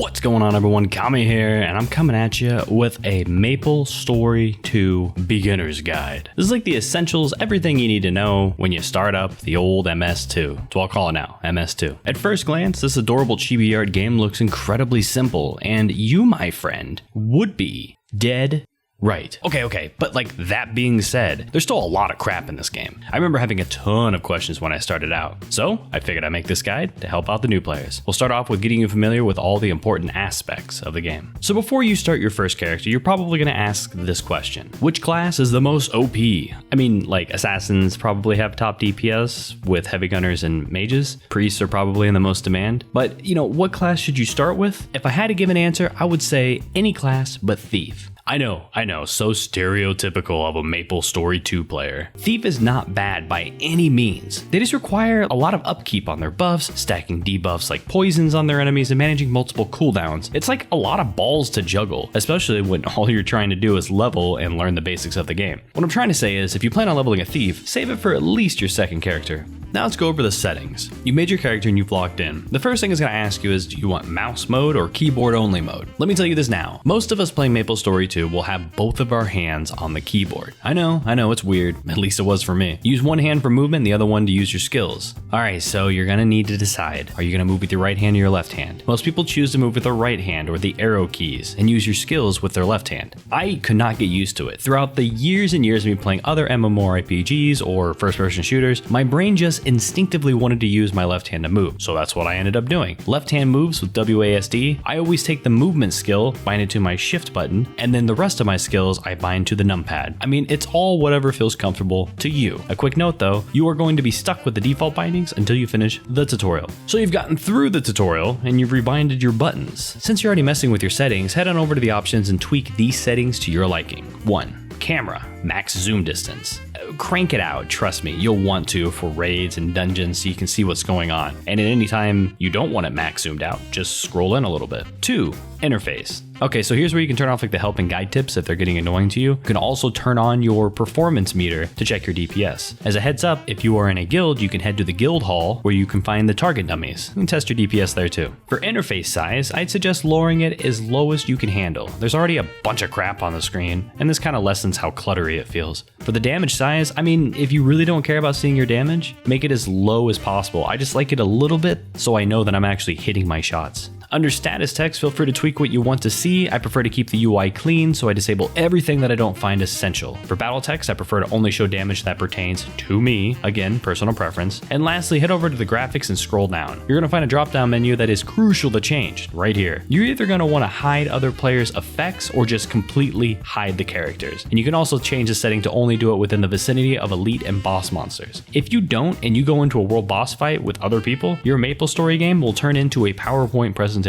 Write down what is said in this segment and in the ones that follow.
What's going on, everyone? Kami here, and I'm coming at you with a Maplestory 2 beginner's guide. This is like the essentials, everything you need to know when you start up the old MS2. So I'll call it now, MS2. At first glance, this adorable chibi art game looks incredibly simple, and you, my friend, would be dead right. Okay, but like that being said, there's still a lot of crap in this game. I remember having a ton of questions when I started out, so I figured I'd make this guide to help out the new players. We'll start off with getting you familiar with all the important aspects of the game. So before you start your first character, you're probably going to ask this question: which class is the most OP? I mean, like assassins probably have top DPS with heavy gunners and mages. Priests are probably in the most demand. But you know, what class should you start with? If I had to give an answer, I would say any class but Thief. I know, so stereotypical of a Maplestory 2 player. Thief is not bad by any means. They just require a lot of upkeep on their buffs, stacking debuffs like poisons on their enemies, and managing multiple cooldowns. It's like a lot of balls to juggle, especially when all you're trying to do is level and learn the basics of the game. What I'm trying to say is, if you plan on leveling a Thief, save it for at least your second character. Now let's go over the settings. You made your character and you've logged in. The first thing it's going to ask you is, do you want mouse mode or keyboard only mode? Let me tell you this now. Most of us playing Maplestory 2 will have both of our hands on the keyboard. I know, it's weird. At least it was for me. Use one hand for movement, the other one to use your skills. Alright, so you're going to need to decide. Are you going to move with your right hand or your left hand? Most people choose to move with their right hand or the arrow keys and use your skills with their left hand. I could not get used to it. Throughout the years and years of me playing other MMORPGs or first-person shooters, my brain just instinctively wanted to use my left hand to move, so that's what I ended up doing. Left hand moves with WASD. I always take the movement skill, bind it to my shift button, and then the rest of my skills I bind to the numpad. I mean, it's all whatever feels comfortable to you. A quick note though, you are going to be stuck with the default bindings until you finish the tutorial. So you've gotten through the tutorial and you've rebinded your buttons. Since you're already messing with your settings, head on over to the options and tweak these settings to your liking. 1. Camera, max zoom distance. Crank it out, trust me, you'll want to for raids and dungeons so you can see what's going on. And at any time you don't want it max zoomed out, just scroll in a little bit. 2. Interface. Okay, so here's where you can turn off like the help and guide tips if they're getting annoying to you. You can also turn on your performance meter to check your DPS. As a heads up, if you are in a guild, you can head to the guild hall where you can find the target dummies. You can test your DPS there too. For interface size, I'd suggest lowering it as low as you can handle. There's already a bunch of crap on the screen, and this kind of lessens how cluttery it feels. For the damage size, I mean, if you really don't care about seeing your damage, make it as low as possible. I just like it a little bit so I know that I'm actually hitting my shots. Under status text, feel free to tweak what you want to see. I prefer to keep the UI clean, so I disable everything that I don't find essential. For battle text, I prefer to only show damage that pertains to me. Again, personal preference. And lastly, head over to the graphics and scroll down. You're going to find a drop-down menu that is crucial to change right here. You're either going to want to hide other players' effects or just completely hide the characters. And you can also change the setting to only do it within the vicinity of elite and boss monsters. If you don't, and you go into a world boss fight with other people, your Maplestory game will turn into a PowerPoint presentation.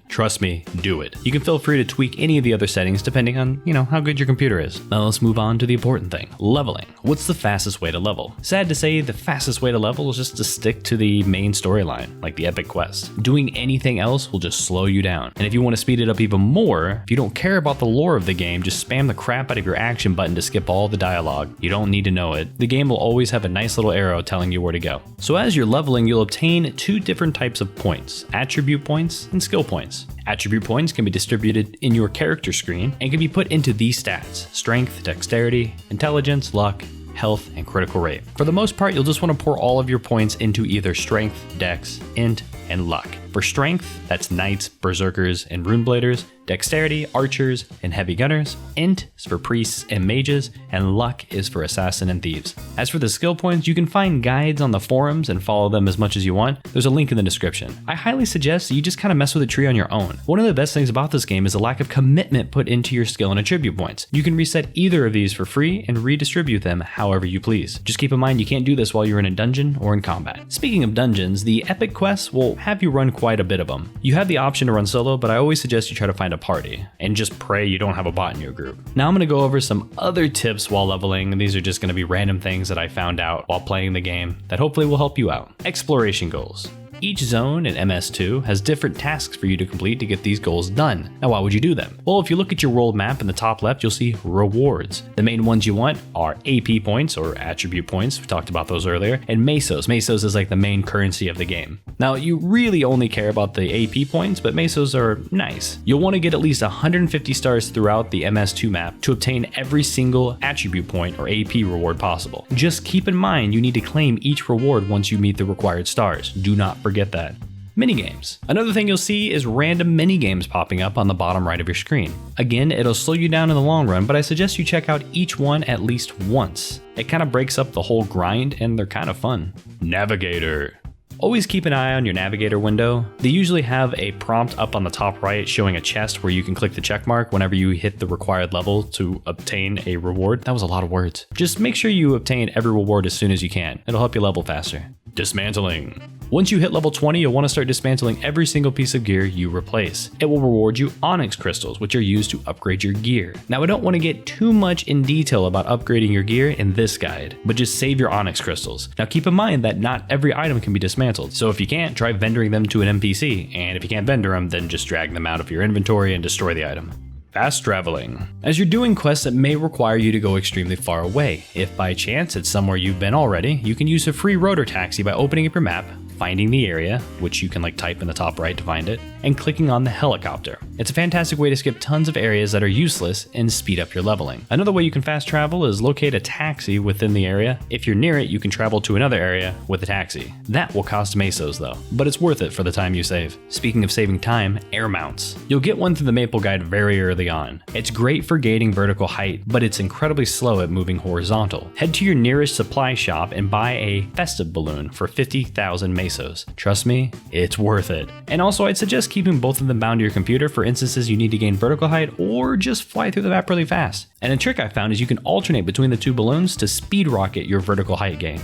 Trust me, do it. You can feel free to tweak any of the other settings depending on, how good your computer is. Now let's move on to the important thing, leveling. What's the fastest way to level? Sad to say, the fastest way to level is just to stick to the main storyline, like the epic quest. Doing anything else will just slow you down. And if you want to speed it up even more, if you don't care about the lore of the game, just spam the crap out of your action button to skip all the dialogue. You don't need to know it. The game will always have a nice little arrow telling you where to go. So as you're leveling, you'll obtain 2 different types of points, attribute points and skill points. Attribute points can be distributed in your character screen and can be put into these stats: strength, dexterity, intelligence, luck, health, and critical rate. For the most part, you'll just want to pour all of your points into either strength, dex, int, and luck. For strength, that's knights, berserkers, and runebladers. Dexterity, archers, and heavy gunners. Int is for priests and mages, and luck is for assassin and thieves. As for the skill points, you can find guides on the forums and follow them as much as you want. There's a link in the description. I highly suggest that you just kind of mess with the tree on your own. One of the best things about this game is the lack of commitment put into your skill and attribute points. You can reset either of these for free and redistribute them however you please. Just keep in mind you can't do this while you're in a dungeon or in combat. Speaking of dungeons, the epic quests will have you run quite a bit of them. You have the option to run solo, but I always suggest you try to find a party and just pray you don't have a bot in your group. Now I'm going to go over some other tips while leveling, and these are just going to be random things that I found out while playing the game that hopefully will help you out. Exploration goals. Each zone in MS2 has different tasks for you to complete to get these goals done. Now why would you do them? Well, if you look at your world map in the top left, you'll see rewards. The main ones you want are AP points or attribute points, we talked about those earlier, and mesos. Mesos is like the main currency of the game. Now you really only care about the AP points, but mesos are nice. You'll want to get at least 150 stars throughout the MS2 map to obtain every single attribute point or AP reward possible. Just keep in mind you need to claim each reward once you meet the required stars. Do not forget that. Minigames. Another thing you'll see is random minigames popping up on the bottom right of your screen. Again, it'll slow you down in the long run, but I suggest you check out each one at least once. It kind of breaks up the whole grind and they're kind of fun. Navigator. Always keep an eye on your navigator window. They usually have a prompt up on the top right showing a chest where you can click the check mark whenever you hit the required level to obtain a reward. That was a lot of words. Just make sure you obtain every reward as soon as you can. It'll help you level faster. Dismantling. Once you hit level 20, you'll want to start dismantling every single piece of gear you replace. It will reward you onyx crystals, which are used to upgrade your gear. Now, I don't want to get too much in detail about upgrading your gear in this guide, but just save your onyx crystals. Now, keep in mind that not every item can be dismantled, so if you can't, try vendoring them to an NPC, and if you can't vendor them, then just drag them out of your inventory and destroy the item. Fast traveling. As you're doing quests that may require you to go extremely far away, if by chance it's somewhere you've been already, you can use a free rotor taxi by opening up your map, finding the area, which you can type in the top right to find it, and clicking on the helicopter. It's a fantastic way to skip tons of areas that are useless and speed up your leveling. Another way you can fast travel is locate a taxi within the area. If you're near it, you can travel to another area with a taxi. That will cost mesos though, but it's worth it for the time you save. Speaking of saving time, air mounts. You'll get one through the Maple Guide very early on. It's great for gaining vertical height, but it's incredibly slow at moving horizontal. Head to your nearest supply shop and buy a festive balloon for 50,000 mesos. Trust me, it's worth it. And also I'd suggest keeping both of them bound to your computer for instances you need to gain vertical height or just fly through the map really fast. And a trick I found is you can alternate between the two balloons to speed rocket your vertical height gain.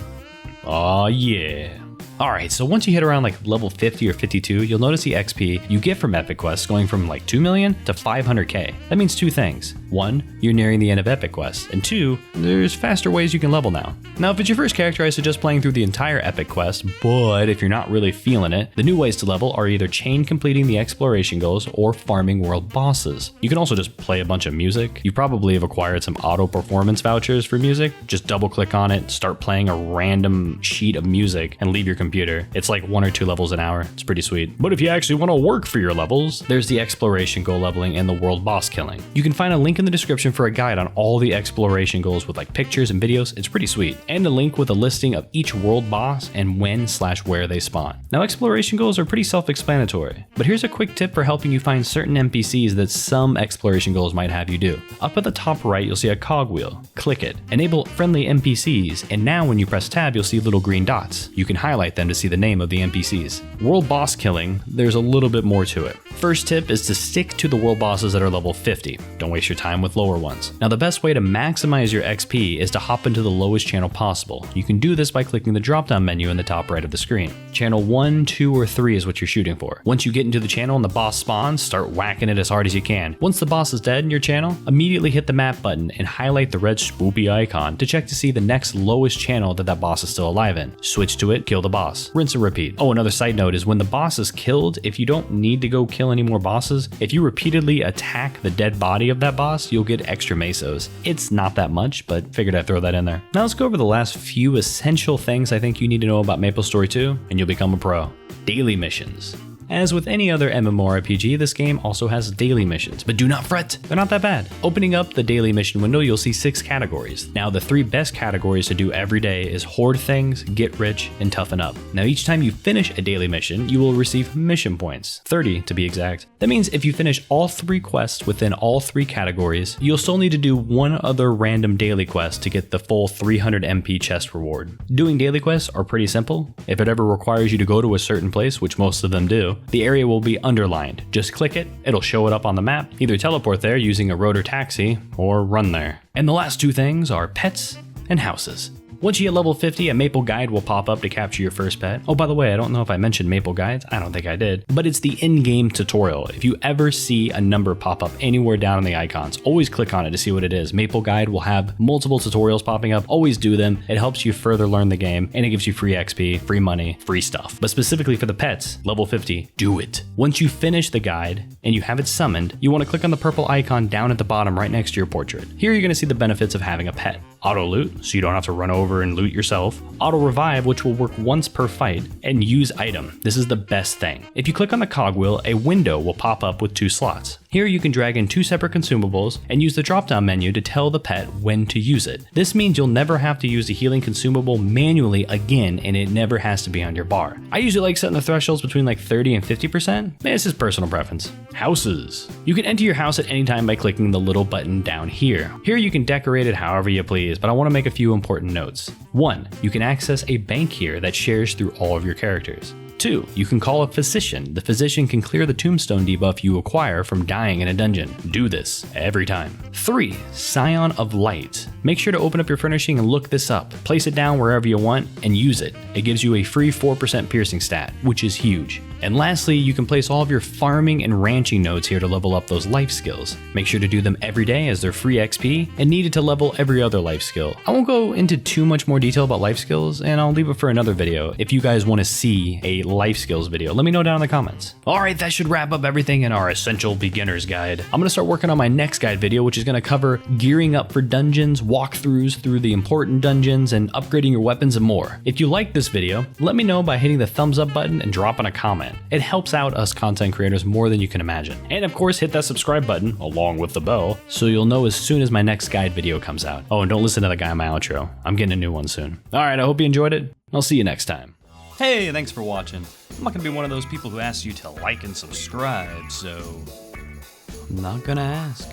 Aw yeah. Alright, so once you hit around level 50 or 52, you'll notice the XP you get from epic quests going from 2 million to 500k. That means two things. One, you're nearing the end of epic quests, and two, there's faster ways you can level now. Now, if it's your first character, I suggest playing through the entire epic quest, but if you're not really feeling it, the new ways to level are either chain completing the exploration goals or farming world bosses. You can also just play a bunch of music. You probably have acquired some auto performance vouchers for music. Just double click on it, start playing a random sheet of music, and leave your computer. It's 1 or 2 levels an hour. It's pretty sweet. But if you actually want to work for your levels, there's the exploration goal leveling and the world boss killing. You can find a link in the description for a guide on all the exploration goals with pictures and videos. It's pretty sweet. And a link with a listing of each world boss and when/where they spawn. Now, exploration goals are pretty self-explanatory, but here's a quick tip for helping you find certain NPCs that some exploration goals might have you do. Up at the top right, you'll see a cogwheel. Click it. Enable friendly NPCs, and now when you press tab, you'll see little green dots. You can highlight them to see the name of the NPCs. World boss killing, there's a little bit more to it. First tip is to stick to the world bosses that are level 50. Don't waste your time with lower ones. Now, the best way to maximize your XP is to hop into the lowest channel possible. You can do this by clicking the drop-down menu in the top right of the screen. Channel 1, 2, or 3 is what you're shooting for. Once you get into the channel and the boss spawns, start whacking it as hard as you can. Once the boss is dead in your channel, immediately hit the map button and highlight the red spoopy icon to check to see the next lowest channel that boss is still alive in. Switch to it, kill the boss. Rinse and repeat. Oh, another side note is when the boss is killed, if you don't need to go kill any more bosses, if you repeatedly attack the dead body of that boss, you'll get extra mesos. It's not that much, but figured I'd throw that in there. Now let's go over the last few essential things I think you need to know about Maplestory 2, and you'll become a pro. Daily missions. As with any other MMORPG, this game also has daily missions, but do not fret, they're not that bad. Opening up the daily mission window, you'll see 6 categories. Now, the 3 best categories to do every day is hoard things, get rich, and toughen up. Now, each time you finish a daily mission, you will receive mission points, 30 to be exact. That means if you finish all 3 quests within all 3 categories, you'll still need to do one other random daily quest to get the full 300 MP chest reward. Doing daily quests are pretty simple. If it ever requires you to go to a certain place, which most of them do, the area will be underlined. Just click it, it'll show it up on the map, either teleport there using a rotor taxi or run there. And the last 2 things are pets and houses. Once you hit level 50, a Maple guide will pop up to capture your first pet. Oh, by the way, I don't know if I mentioned Maple guides. I don't think I did, but it's the in-game tutorial. If you ever see a number pop up anywhere down in the icons, always click on it to see what it is. Maple guide will have multiple tutorials popping up. Always do them. It helps you further learn the game, and it gives you free XP, free money, free stuff. But specifically for the pets, level 50, do it. Once you finish the guide and you have it summoned, you want to click on the purple icon down at the bottom right next to your portrait. Here you're going to see the benefits of having a pet. Auto loot, so you don't have to run over and loot yourself. Auto revive, which will work once per fight. And use item. This is the best thing. If you click on the cogwheel, a window will pop up with 2 slots. Here you can drag in 2 separate consumables and use the drop-down menu to tell the pet when to use it. This means you'll never have to use the healing consumable manually again, and it never has to be on your bar. I usually like setting the thresholds between like 30 and 50%. This is personal preference. Houses. You can enter your house at any time by clicking the little button down here. Here you can decorate it however you please, but I want to make a few important notes. 1. You can access a bank here that shares through all of your characters. 2. You can call a physician. The physician can clear the tombstone debuff you acquire from dying in a dungeon. Do this every time. 3. Scion of Light. Make sure to open up your furnishing and look this up. Place it down wherever you want and use it. It gives you a free 4% piercing stat, which is huge. And lastly, you can place all of your farming and ranching nodes here to level up those life skills. Make sure to do them every day as they're free XP and needed to level every other life skill. I won't go into too much more detail about life skills, and I'll leave it for another video. If you guys want to see a life skills video, let me know down in the comments. Alright, that should wrap up everything in our essential beginner's guide. I'm going to start working on my next guide video, which is going to cover gearing up for dungeons, walkthroughs through the important dungeons, and upgrading your weapons and more. If you like this video, let me know by hitting the thumbs up button and dropping a comment. It helps out us content creators more than you can imagine. And of course, hit that subscribe button along with the bell so you'll know as soon as my next guide video comes out. Oh, and don't listen to the guy in my outro. I'm getting a new one soon. Alright, I hope you enjoyed it. I'll see you next time. Hey, thanks for watching. I'm not gonna be one of those people who asks you to like and subscribe, so I'm not gonna ask.